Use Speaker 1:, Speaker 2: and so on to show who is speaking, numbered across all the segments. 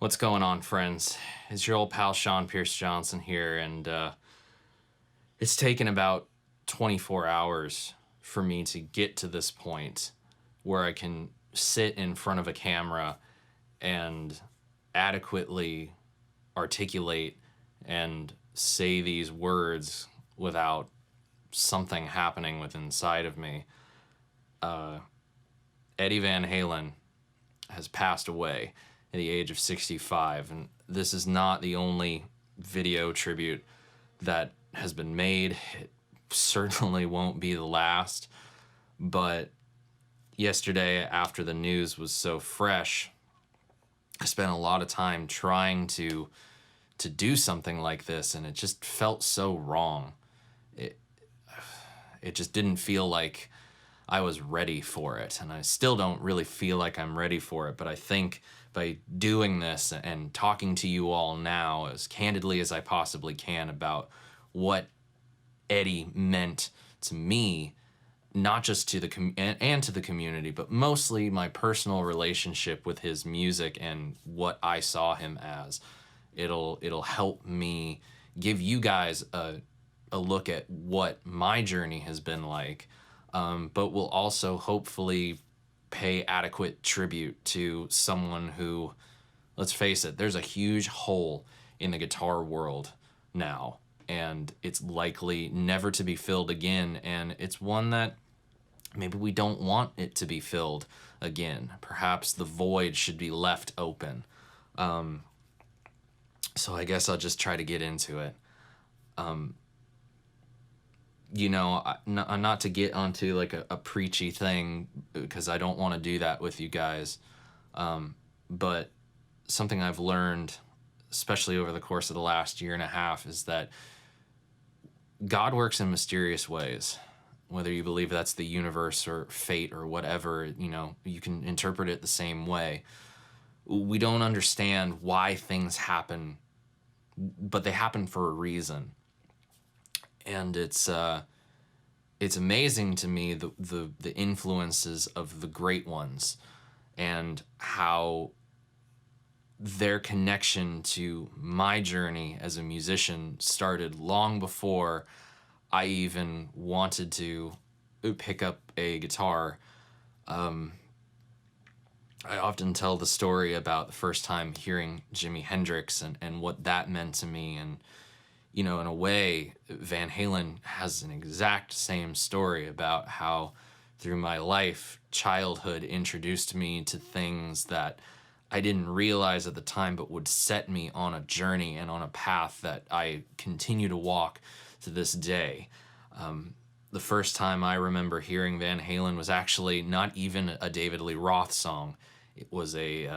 Speaker 1: What's going on, friends? It's your old pal Sean Pierce Johnson here, and it's taken about 24 hours for me to get to this point where I can sit in front of a camera and adequately articulate and say these words without something happening within inside of me. Eddie Van Halen has passed away at the age of 65, and this is not the only video tribute that has been made. It certainly won't be the last, but yesterday, after the news was so fresh, I spent a lot of time trying to do something like this, and it just felt so wrong. It just didn't feel like I was ready for it, and I still don't really feel like I'm ready for it, but I think by doing this and talking to you all now as candidly as I possibly can about what Eddie meant to me, not just to the and to the community, but mostly my personal relationship with his music and what I saw him as. It'll help me give you guys a look at what my journey has been like, but will also hopefully pay adequate tribute to someone who, let's face it, there's a huge hole in the guitar world now, and it's likely never to be filled again, and it's one that maybe we don't want it to be filled again. Perhaps the void should be left open. So I guess I'll just try to get into it. Not to get onto like a preachy thing, because I don't want to do that with you guys. But something I've learned, especially over the course of the last year and a half, is that God works in mysterious ways. Whether you believe that's the universe or fate or whatever, you can interpret it the same way. We don't understand why things happen, but they happen for a reason. And it's amazing to me the influences of the great ones and how their connection to my journey as a musician started long before I even wanted to pick up a guitar. I often tell the story about the first time hearing Jimi Hendrix and what that meant to me. And, in a way, Van Halen has an exact same story about how through my life, childhood introduced me to things that I didn't realize at the time, but would set me on a journey and on a path that I continue to walk to this day. The first time I remember hearing Van Halen was actually not even a David Lee Roth song. It was a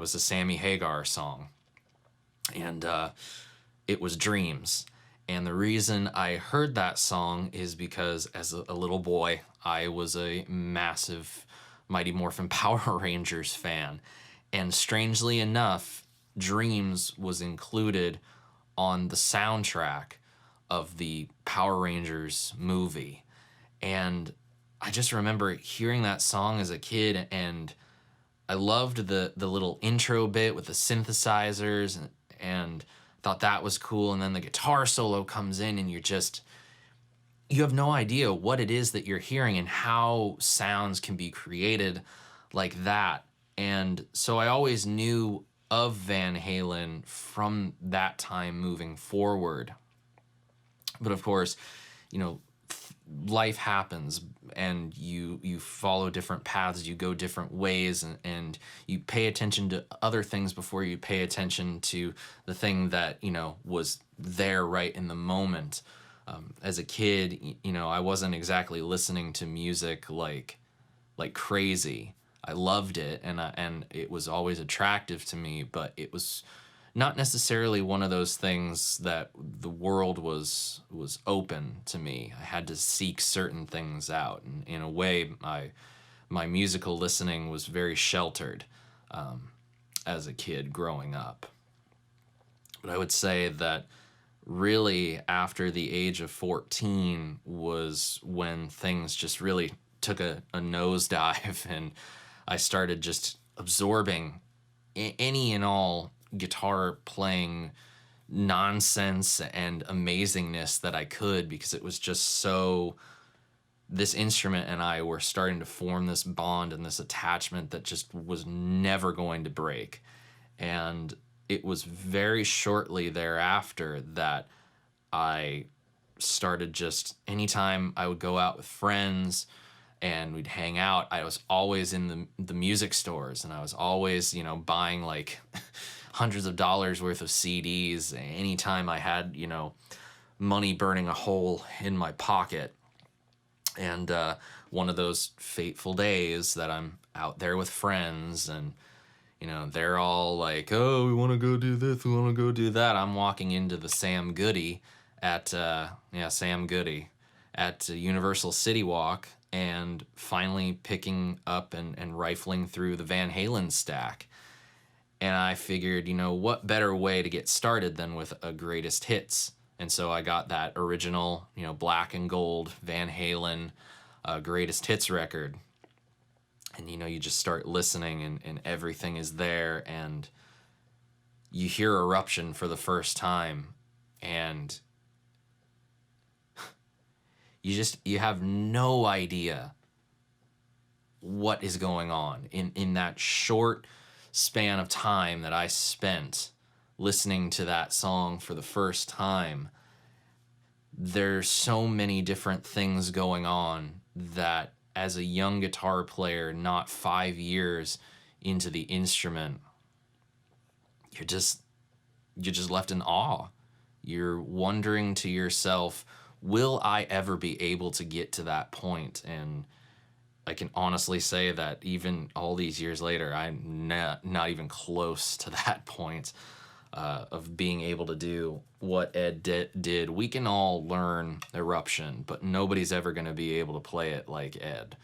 Speaker 1: Sammy Hagar song, and it was Dreams. And the reason I heard that song is because as a little boy, I was a massive Mighty Morphin Power Rangers fan. And strangely enough, Dreams was included on the soundtrack of the Power Rangers movie. And I just remember hearing that song as a kid, and I loved the little intro bit with the synthesizers and thought that was cool. And then the guitar solo comes in and you have no idea what it is that you're hearing and how sounds can be created like that. And so I always knew of Van Halen from that time moving forward. But of course, life happens and you follow different paths, you go different ways, and you pay attention to other things before you pay attention to the thing that, was there right in the moment. As a kid, I wasn't exactly listening to music like crazy. I loved it, and it was always attractive to me, but it was not necessarily one of those things that the world was open to me. I had to seek certain things out, and in a way, my musical listening was very sheltered as a kid growing up. But I would say that really after the age of 14 was when things just really took a nosedive, and I started just absorbing any and all guitar playing nonsense and amazingness that I could, because it was just so, this instrument and I were starting to form this bond and this attachment that just was never going to break. And it was very shortly thereafter that I started, just anytime I would go out with friends and we'd hang out, I was always in the music stores, and I was always, you know, buying like hundreds of dollars worth of CDs anytime I had, you know, money burning a hole in my pocket. And one of those fateful days that I'm out there with friends, and you know, they're all like, oh, we want to go do this, we want to go do that. I'm walking into the Sam Goody at, Sam Goody at Universal City Walk, and finally picking up and rifling through the Van Halen stack. And I figured, you know, what better way to get started than with a greatest hits? And so I got that original, you know, black and gold Van Halen greatest hits record. And, you know, you just start listening, and everything is there, and you hear Eruption for the first time, and you have no idea what is going on in that short span of time that I spent listening to that song for the first time. There's so many different things going on that, as a young guitar player, not 5 years into the instrument, you're just left in awe. You're wondering to yourself, will I ever be able to get to that point? And I can honestly say that even all these years later, I'm not even close to that point of being able to do what Ed did. We can all learn Eruption, but nobody's ever going to be able to play it like Ed,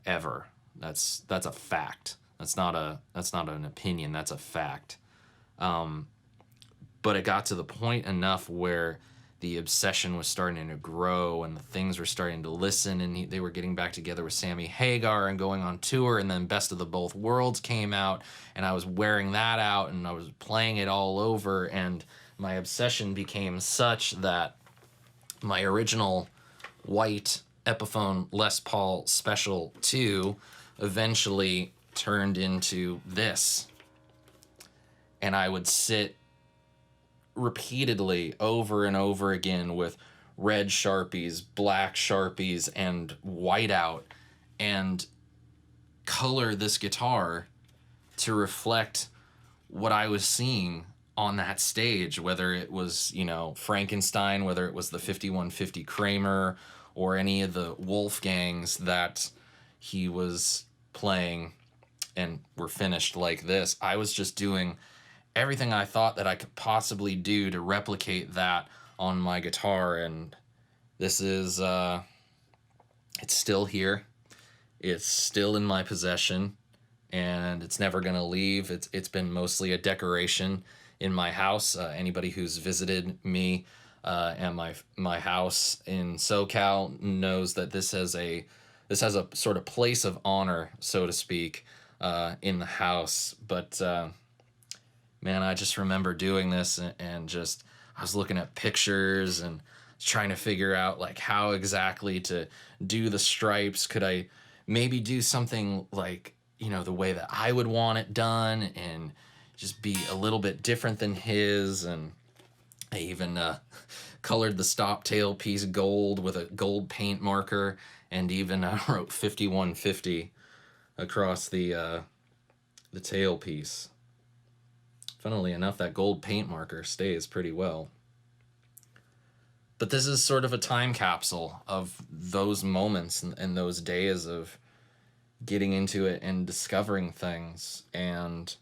Speaker 1: ever. That's a fact. That's not an opinion. That's a fact. But it got to the point enough where the obsession was starting to grow, and the things were starting to listen, and they were getting back together with Sammy Hagar and going on tour, and then Best of the Both Worlds came out, and I was wearing that out, and I was playing it all over, and my obsession became such that my original white Epiphone Les Paul Special 2 eventually turned into this. And I would sit repeatedly over and over again with red Sharpies, black Sharpies, and whiteout, and color this guitar to reflect what I was seeing on that stage, whether it was, you know, Frankenstein, whether it was the 5150 Kramer, or any of the Wolfgangs that he was playing and were finished like this. I was just doing everything I thought that I could possibly do to replicate that on my guitar, and this is, it's still here. It's still in my possession, and it's never gonna leave. It's been mostly a decoration in my house. Anybody who's visited me and my house in SoCal knows that this has a sort of place of honor, so to speak, in the house. But man, I just remember doing this, and just, I was looking at pictures and trying to figure out like how exactly to do the stripes. Could I maybe do something like, you know, the way that I would want it done, and just be a little bit different than his? And I even colored the stop tailpiece gold with a gold paint marker, and even wrote 5150 across the tailpiece. Funnily enough, that gold paint marker stays pretty well. But this is sort of a time capsule of those moments and those days of getting into it and discovering things. And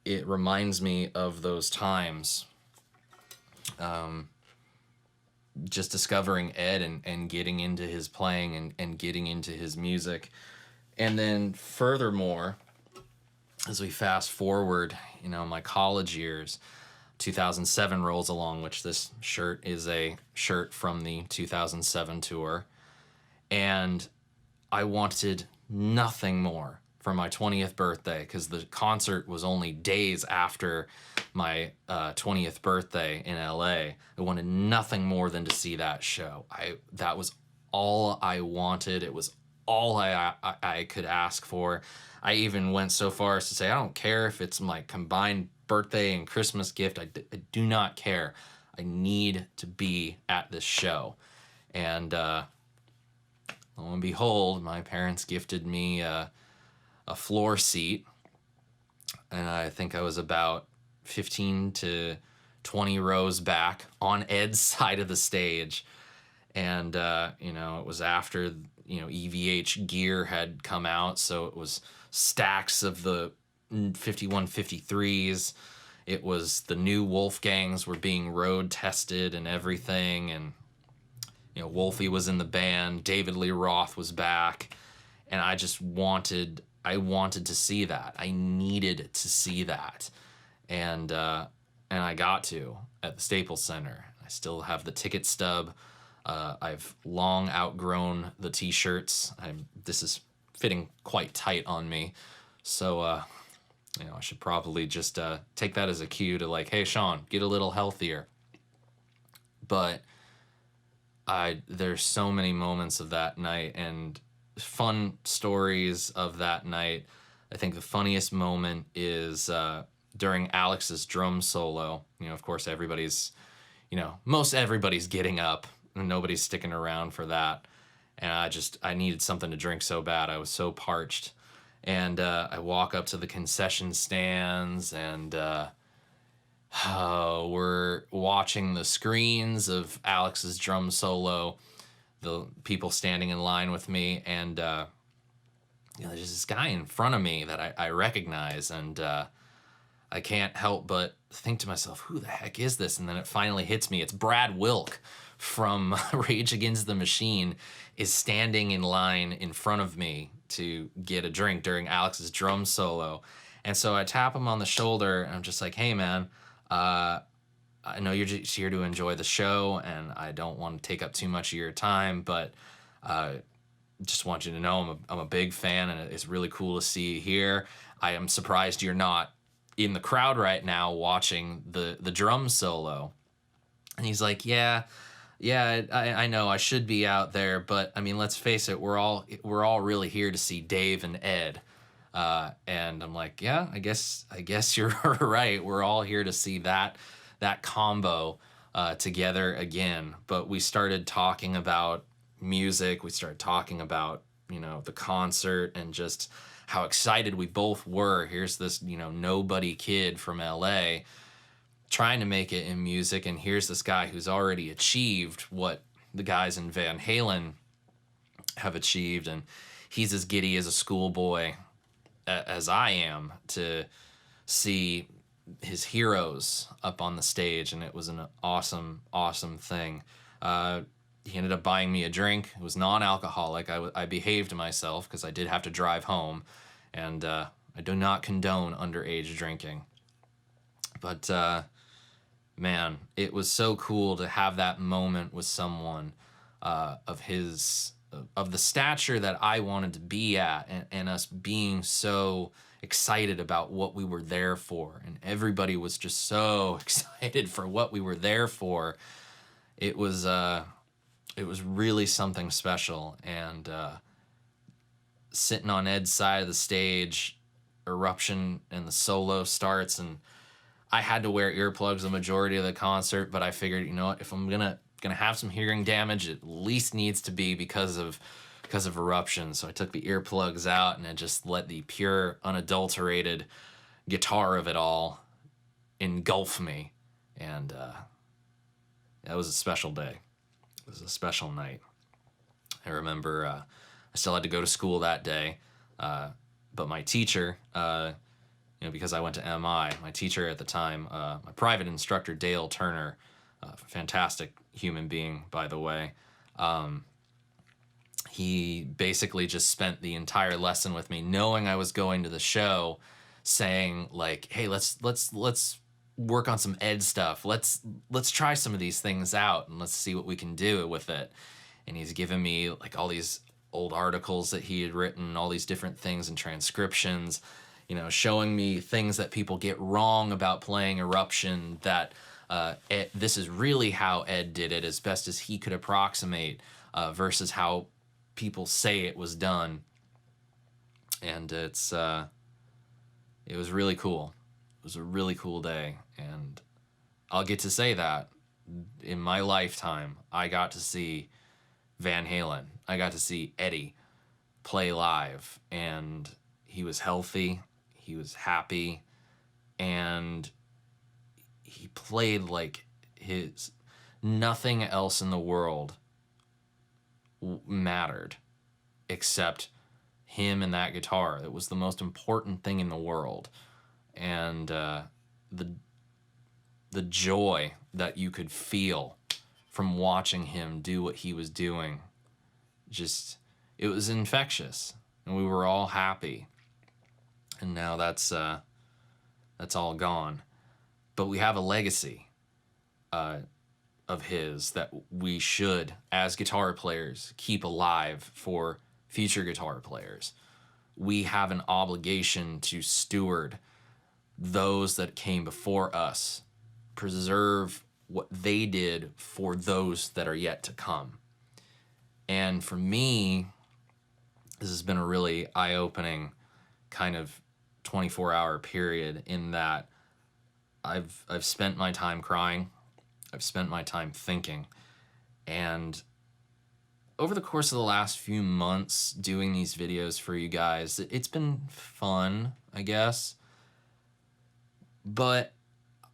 Speaker 1: it reminds me of those times. Just discovering Ed and getting into his playing and getting into his music. And then furthermore, as we fast forward, you know, my college years, 2007 rolls along, which this shirt is a shirt from the 2007 tour. And I wanted nothing more for my 20th birthday, because the concert was only days after my 20th birthday in LA. I wanted nothing more than to see that show. That was all I wanted. It was all I could ask for. I even went so far as to say, I don't care if it's my combined birthday and Christmas gift. I do not care. I need to be at this show. And lo and behold, my parents gifted me a floor seat. And I think I was about 15 to 20 rows back on Ed's side of the stage. And, it was after, EVH gear had come out. So it was stacks of the 5153s. It was the new Wolfgangs were being road tested and everything. And, Wolfie was in the band. David Lee Roth was back. And I wanted to see that. I needed to see that. And I got to at the Staples Center. I still have the ticket stub. I've long outgrown the t-shirts. This is fitting quite tight on me. So, I should probably just take that as a cue to like, hey, Sean, get a little healthier. But there's so many moments of that night and fun stories of that night. I think the funniest moment is during Alex's drum solo. Of course, most everybody's getting up. Nobody's sticking around for that. And I needed something to drink so bad. I was so parched. And I walk up to the concession stands and we're watching the screens of Alex's drum solo, the people standing in line with me. And there's this guy in front of me that I recognize. And I can't help but think to myself, who the heck is this? And then it finally hits me. It's Brad Wilk from Rage Against the Machine is standing in line in front of me to get a drink during Alex's drum solo. And so I tap him on the shoulder and I'm just like, hey man, I know you're just here to enjoy the show and I don't want to take up too much of your time, but just want you to know I'm a big fan and it's really cool to see you here. I am surprised you're not in the crowd right now watching the drum solo. And he's like, yeah, I know I should be out there, but I mean, let's face it, we're all really here to see Dave and Ed. And I'm like, yeah, I guess you're right. We're all here to see that combo together again. But we started talking about music. We started talking about, the concert and just how excited we both were. Here's this, nobody kid from LA trying to make it in music, and here's this guy who's already achieved what the guys in Van Halen have achieved, and he's as giddy as a schoolboy as I am to see his heroes up on the stage, and it was an awesome thing. He ended up buying me a drink. It was non-alcoholic. I behaved myself because I did have to drive home, and I do not condone underage drinking. But man, it was so cool to have that moment with someone of the stature that I wanted to be at, and us being so excited about what we were there for, and everybody was just so excited for what we were there for. It was really something special, and sitting on Ed's side of the stage, Eruption and the solo starts, and I had to wear earplugs the majority of the concert, but I figured, what, if I'm gonna have some hearing damage, it at least needs to be because of Eruption. So I took the earplugs out and I just let the pure, unadulterated guitar of it all engulf me, and that was a special day. It was a special night. I remember I still had to go to school that day, but my teacher, because I went to MI, my teacher at the time, my private instructor, Dale Turner, fantastic human being, by the way, he basically just spent the entire lesson with me, knowing I was going to the show, saying like, hey, let's work on some Ed stuff. Let's try some of these things out and let's see what we can do with it. And he's given me like all these old articles that he had written, all these different things and transcriptions, showing me things that people get wrong about playing Eruption, that this is really how Ed did it as best as he could approximate, versus how people say it was done. And it was really cool. It was a really cool day, and I'll get to say that in my lifetime, I got to see Van Halen. I got to see Eddie play live, and he was healthy, he was happy, and he played like nothing else in the world mattered except him and that guitar. It was the most important thing in the world. And the joy that you could feel from watching him do what he was doing, it was infectious, and we were all happy. And now that's all gone. But we have a legacy of his that we should, as guitar players, keep alive for future guitar players. We have an obligation to steward those that came before us, preserve what they did for those that are yet to come. And for me, this has been a really eye-opening kind of 24-hour period, in that I've spent my time crying, I've spent my time thinking, and over the course of the last few months doing these videos for you guys, it's been fun, I guess. But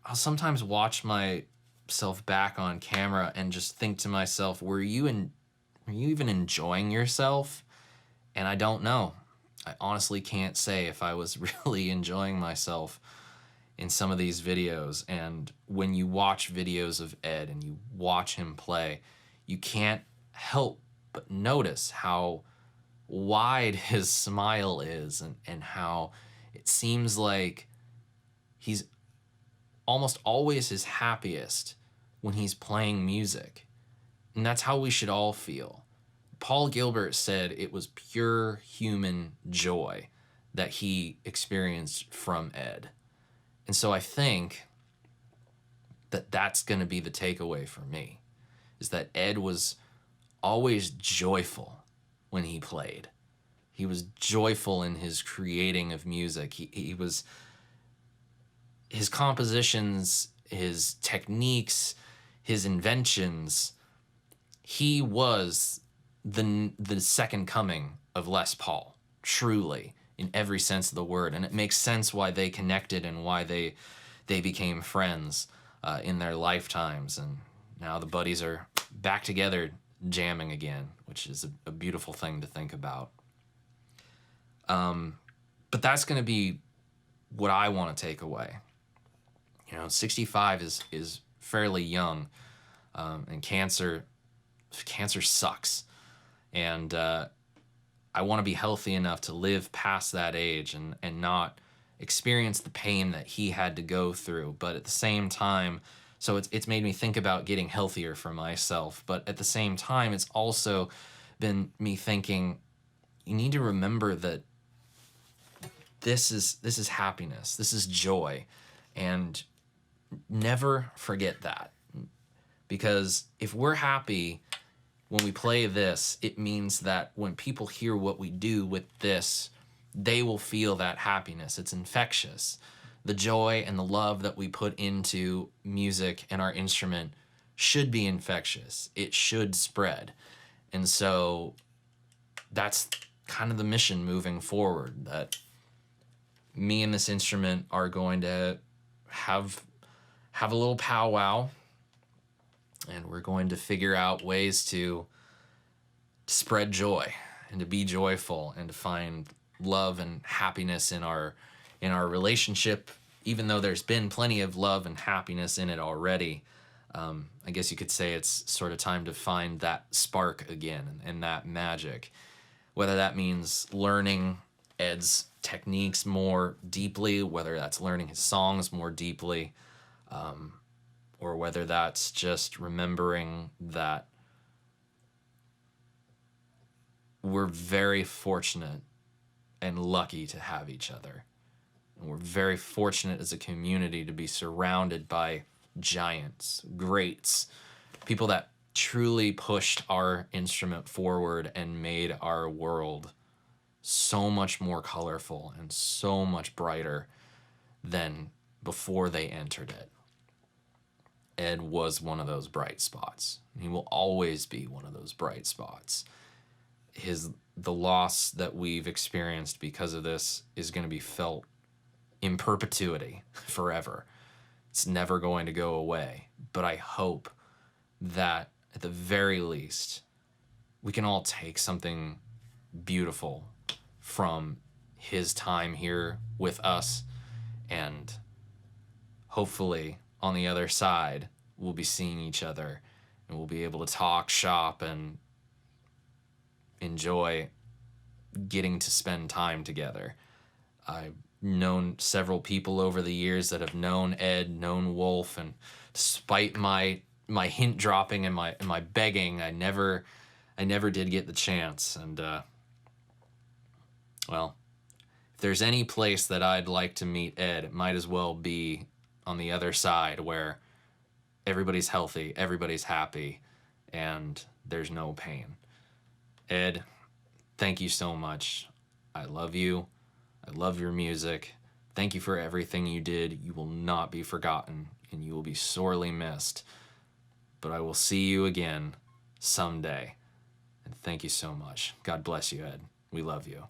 Speaker 1: I'll sometimes watch myself back on camera and just think to myself, were you even enjoying yourself? And I don't know. I honestly can't say if I was really enjoying myself in some of these videos. And when you watch videos of Ed and you watch him play, you can't help but notice how wide his smile is, and how it seems like he's almost always his happiest when he's playing music. And that's how we should all feel. Paul Gilbert said it was pure human joy that he experienced from Ed. And so I think that that's going to be the takeaway for me, is that Ed was always joyful when he played. He was joyful in his creating of music. He was, his compositions, his techniques, his inventions, he was the second coming of Les Paul, truly, in every sense of the word. And it makes sense why they connected and why they became friends in their lifetimes. And now the buddies are back together jamming again, which is a beautiful thing to think about. But that's going to be what I want to take away. 65 is fairly young, and cancer sucks. And I want to be healthy enough to live past that age and not experience the pain that he had to go through. But at the same time, so it's made me think about getting healthier for myself. But at the same time, it's also been me thinking, you need to remember that this is happiness, this is joy, and never forget that. Because if we're happy when we play this, it means that when people hear what we do with this, they will feel that happiness. It's infectious. The joy and the love that we put into music and our instrument should be infectious. It should spread. And so that's kind of the mission moving forward, that me and this instrument are going to have a little powwow, and we're going to figure out ways to spread joy and to be joyful and to find love and happiness in our relationship, even though there's been plenty of love and happiness in it already. I guess you could say it's sort of time to find that spark again and that magic, whether that means learning Ed's techniques more deeply, whether that's learning his songs more deeply, or whether that's just remembering that we're very fortunate and lucky to have each other. And we're very fortunate as a community to be surrounded by giants, greats, people that truly pushed our instrument forward and made our world so much more colorful and so much brighter than before they entered it. Ed was one of those bright spots. He will always be one of those bright spots. The loss that we've experienced because of this is going to be felt in perpetuity, forever. It's never going to go away. But I hope that at the very least, we can all take something beautiful from his time here with us, and hopefully on the other side, we'll be seeing each other and we'll be able to talk shop and enjoy getting to spend time together. I've known several people over the years that have known Ed, known Wolf, and despite my hint dropping and my begging, I never did get the chance. And well, if there's any place that I'd like to meet Ed, it might as well be on the other side, where everybody's healthy, everybody's happy, and there's no pain. Ed, thank you so much. I love you. I love your music. Thank you for everything you did. You will not be forgotten, and you will be sorely missed. But I will see you again someday. And thank you so much. God bless you, Ed. We love you.